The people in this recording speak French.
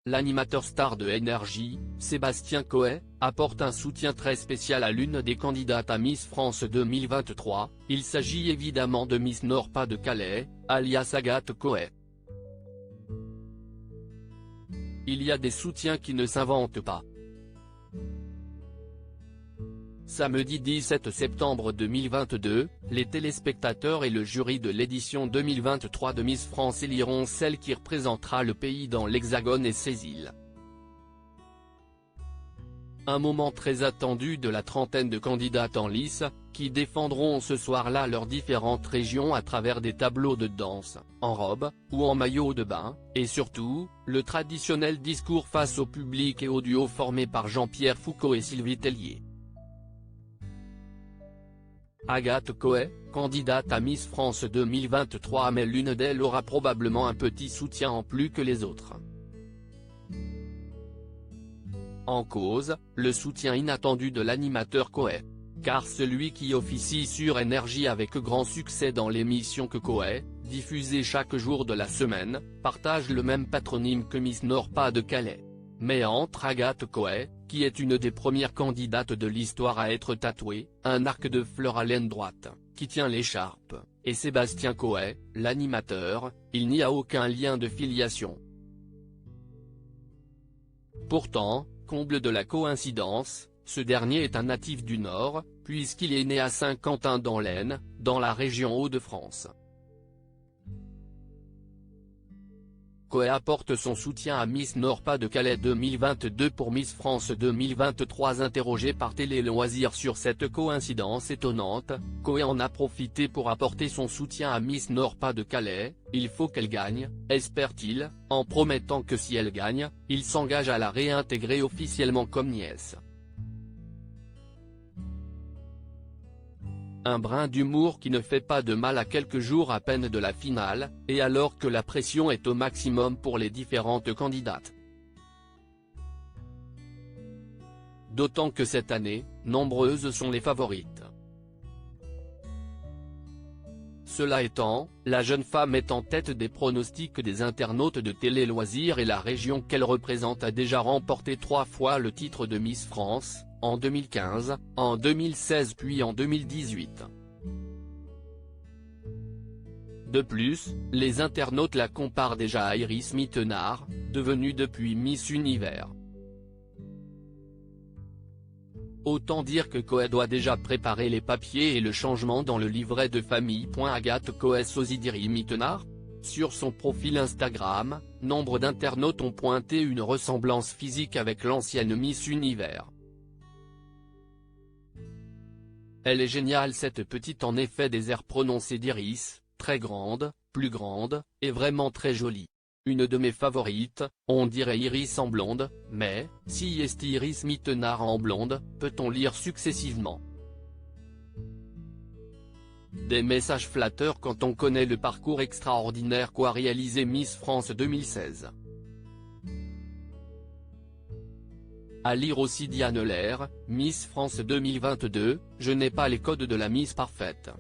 l'animateur star de Énergie, Sébastien Coët, apporte un soutien très spécial à l'une des candidates à Miss France 2023, il s'agit évidemment de Miss Nord-Pas-de-Calais, alias Agathe Coët. Il y a des soutiens qui ne s'inventent pas. Samedi 17 septembre 2022, les téléspectateurs et le jury de l'édition 2023 de Miss France éliront celle qui représentera le pays dans l'Hexagone et ses îles. Un moment très attendu de la trentaine de candidates en lice, qui défendront ce soir-là leurs différentes régions à travers des tableaux de danse, en robe, ou en maillot de bain, et surtout, le traditionnel discours face au public et au duo formé par Jean-Pierre Foucault et Sylvie Tellier. Agathe Coët, candidate à Miss France 2023 mais l'une d'elles aura probablement un petit soutien en plus que les autres. En cause, le soutien inattendu de l'animateur Coët. Car celui qui officie sur Énergie avec grand succès dans l'émission que Coët, diffusée chaque jour de la semaine, partage le même patronyme que Miss Nord-Pas-de-Calais. Mais entre Agathe Coët, qui est une des premières candidates de l'histoire à être tatouée, un arc de fleurs à l'aine droite, qui tient l'écharpe, et Sébastien Coët, l'animateur, il n'y a aucun lien de filiation. Pourtant, comble de la coïncidence, ce dernier est un natif du Nord, puisqu'il est né à Saint-Quentin dans l'Aisne, dans la région Hauts-de-France. Coët apporte son soutien à Miss Nord-Pas-de-Calais 2022 pour Miss France 2023. Interrogé par Télé Loisirs sur cette coïncidence étonnante, Coët en a profité pour apporter son soutien à Miss Nord-Pas-de-Calais, il faut qu'elle gagne, espère-t-il, en promettant que si elle gagne, il s'engage à la réintégrer officiellement comme nièce. Un brin d'humour qui ne fait pas de mal à quelques jours à peine de la finale, et alors que la pression est au maximum pour les différentes candidates. D'autant que cette année, nombreuses sont les favorites. Cela étant, la jeune femme est en tête des pronostics des internautes de Télé Loisirs et la région qu'elle représente a déjà remporté 3 fois le titre de Miss France, en 2015, en 2016 puis en 2018. De plus, les internautes la comparent déjà à Iris Mittenard, devenue depuis Miss Univers. Autant dire que Coët doit déjà préparer les papiers et le changement dans le livret de famille. Agathe Coët Sozidiri Mittenard. Sur son profil Instagram, nombre d'internautes ont pointé une ressemblance physique avec l'ancienne Miss Univers. Elle est géniale cette petite, en effet des airs prononcés d'Iris, très grande, plus grande, et vraiment très jolie. Une de mes favorites, on dirait Iris en blonde, mais, si est Iris Mittenard en blonde, peut-on lire successivement. Des messages flatteurs quand on connaît le parcours extraordinaire qu'a réalisé Miss France 2016. À lire aussi Diane Lair, Miss France 2022, je n'ai pas les codes de la Miss parfaite.